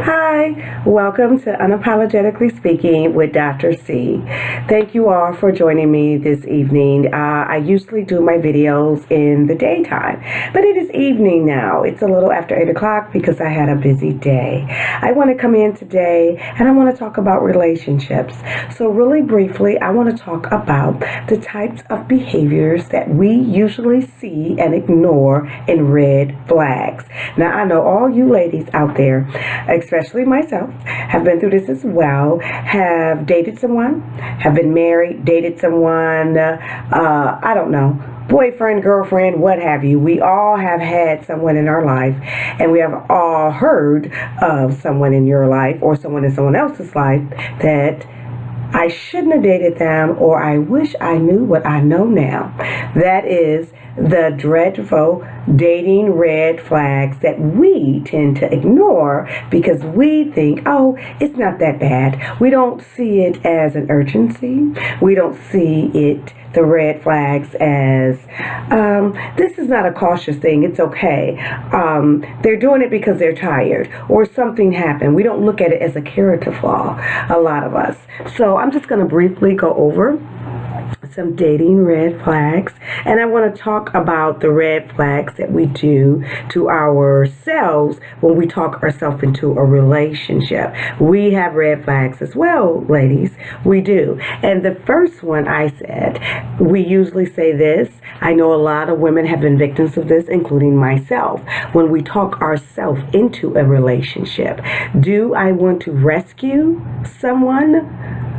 Hi, welcome to Unapologetically Speaking with Dr. C. Thank you all for joining me this evening. I usually do my videos in the daytime, but it is evening now. It's a little after 8 o'clock because I had a busy day. I want to come in today and I want to talk about relationships. So really briefly, I want to talk about the types of behaviors that we usually see and ignore in red flags. Now, I know all you ladies out there, especially myself, have been through this as well, have dated someone, have been married, dated someone, I don't know, boyfriend, girlfriend, what have you. We all have had someone in our life, and we have all heard of someone in your life or someone in someone else's life that I shouldn't have dated them, or I wish I knew what I know now. That is the dreadful dating red flags that we tend to ignore because we think, oh, it's not that bad. We don't see it as an urgency. We don't see it, the red flags, as this is not a cautious thing. It's okay. They're doing it because they're tired or something happened. We don't look at it as a character flaw, a lot of us. So I'm just going to briefly go over some dating red flags, and I want to talk about the red flags that we do to ourselves when we talk ourselves into a relationship. We have red flags as well, ladies. We do. And the first one, I said, we usually say this. I know a lot of women have been victims of this, including myself. When we talk ourselves into a relationship, do I want to rescue someone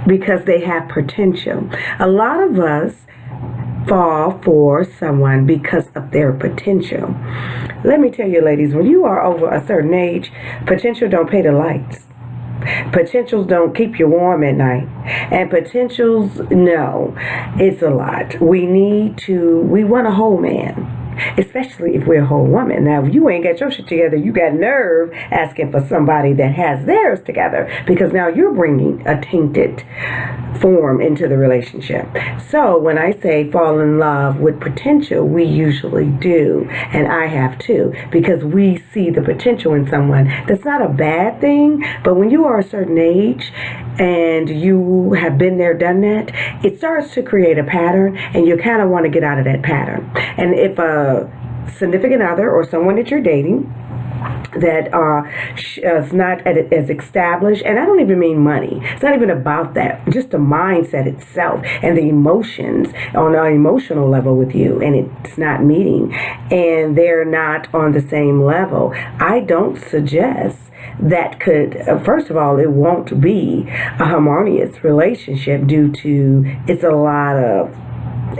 because they have potential? A lot of us fall for someone because of their potential. Let me tell you, ladies, when you are over a certain age, potential don't pay the lights. Potentials don't keep you warm at night. And potentials, no, it's a lot. We want a whole man. Especially if we're a whole woman. Now, if you ain't got your shit together, you got nerve asking for somebody that has theirs together, because now you're bringing a tainted form into the relationship. So when I say fall in love with potential, we usually do, and I have too, because we see the potential in someone. That's not a bad thing, but when you are a certain age and you have been there, done that, it starts to create a pattern, and you kind of want to get out of that pattern. And if a significant other or someone that you're dating that is not as established, and I don't even mean money, it's not even about that, just the mindset itself and the emotions on an emotional level with you, and it's not meeting, and they're not on the same level, I don't suggest that could, first of all, it won't be a harmonious relationship due to it's a lot of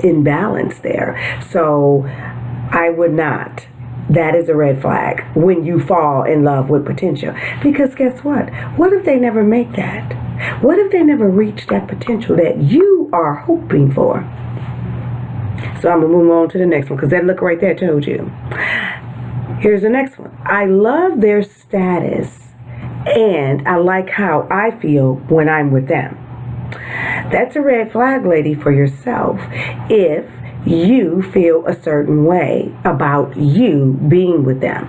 imbalance there. So I would not. That is a red flag when you fall in love with potential. Because guess what? What if they never make that? What if they never reach that potential that you are hoping for? So I'm going to move on to the next one, because that look right there told you. Here's the next one. I love their status, and I like how I feel when I'm with them. That's a red flag, lady, for yourself. If you feel a certain way about you being with them,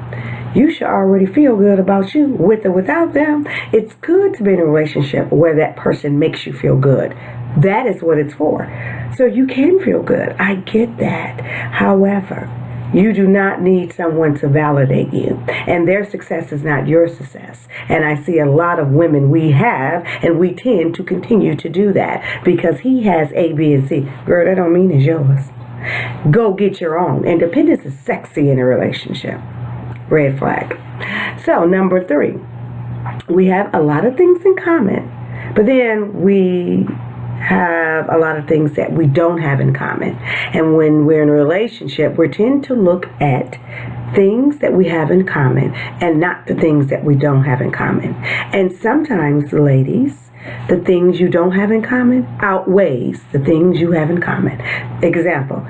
you should already feel good about you with or without them. It's good to be in a relationship where that person makes you feel good. That is what it's for. So you can feel good. I get that. However, you do not need someone to validate you, and their success is not your success. And I see a lot of women we have, and we tend to continue to do that because he has A, B, and C. Girl, that don't mean it's yours. Go get your own. Independence is sexy in a relationship. Red flag. So, number 3, we have a lot of things in common, but then we have a lot of things that we don't have in common. And when we're in a relationship, we tend to look at things that we have in common and not the things that we don't have in common. And sometimes, ladies, the things you don't have in common outweighs the things you have in common. Example,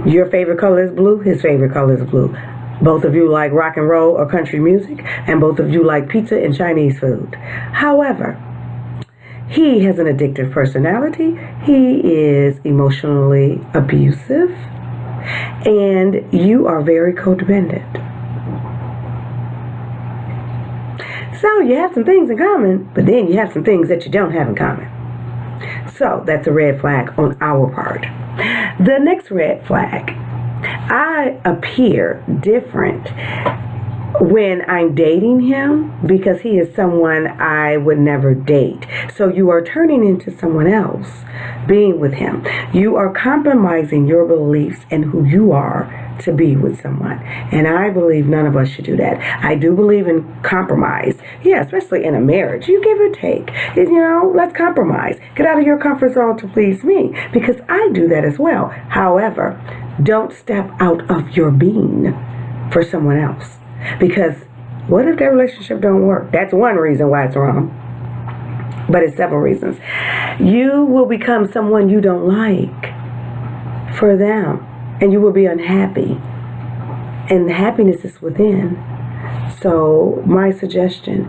your favorite color is blue, his favorite color is blue. Both of you like rock and roll or country music, and both of you like pizza and Chinese food. However, He has an addictive personality. He is emotionally abusive. And you are very codependent. So you have some things in common, but then you have some things that you don't have in common. So that's a red flag on our part. The next red flag, I appear different when I'm dating him because he is someone I would never date. So you are turning into someone else being with him. You are compromising your beliefs and who you are to be with someone. And I believe none of us should do that. I do believe in compromise. Yeah, especially in a marriage. You give or take. Let's compromise. Get out of your comfort zone to please me because I do that as well. However, don't step out of your being for someone else. Because what if that relationship don't work? That's one reason why it's wrong. But it's several reasons. You will become someone you don't like for them. And you will be unhappy. And happiness is within. So my suggestion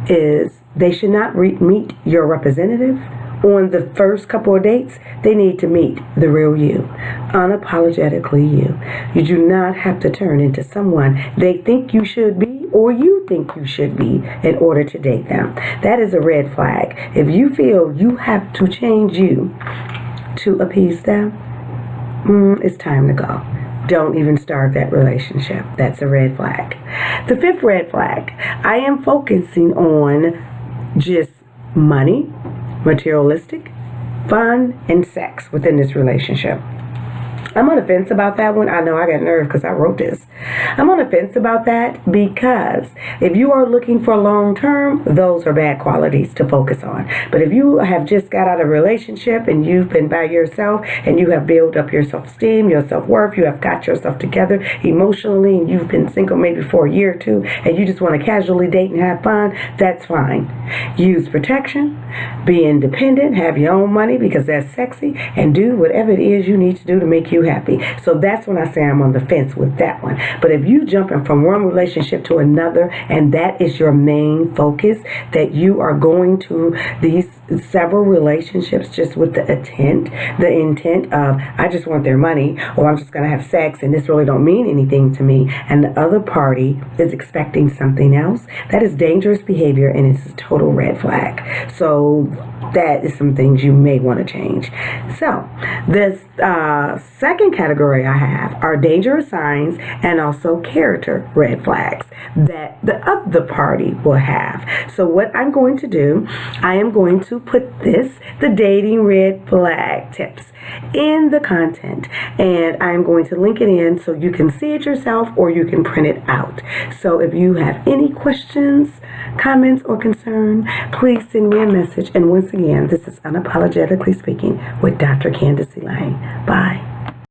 is they should not meet your representative. On the first couple of dates, they need to meet the real you, unapologetically you. You do not have to turn into someone they think you should be or you think you should be in order to date them. That is a red flag. If you feel you have to change you to appease them, it's time to go. Don't even start that relationship. That's a red flag. The fifth red flag, I am focusing on just money, materialistic, fun, and sex within this relationship. I'm on the fence about that one. I know I got nerve because I wrote this. I'm on the fence about that because if you are looking for long term, those are bad qualities to focus on. But if you have just got out of a relationship and you've been by yourself and you have built up your self-esteem, your self-worth, you have got yourself together emotionally and you've been single maybe for a year or two and you just want to casually date and have fun, that's fine. Use protection, be independent, have your own money because that's sexy, and do whatever it is you need to do to make you happy. So that's when I say I'm on the fence with that one. But if you jumping from one relationship to another and that is your main focus, that you are going to these several relationships just with the intent of I just want their money or I'm just going to have sex and this really don't mean anything to me, and the other party is expecting something else, that is dangerous behavior and it's a total red flag. So that is some things you may want to change. So this second category I have are dangerous signs and also character red flags that the other party will have. So what I'm going to do, I am going to put the dating red flag tips in the content, and I'm going to link it in so you can see it yourself or you can print it out. So if you have any questions, comments, or concern, please send me a message. And once again, this is Unapologetically Speaking with Dr. Candace Elaine. Bye.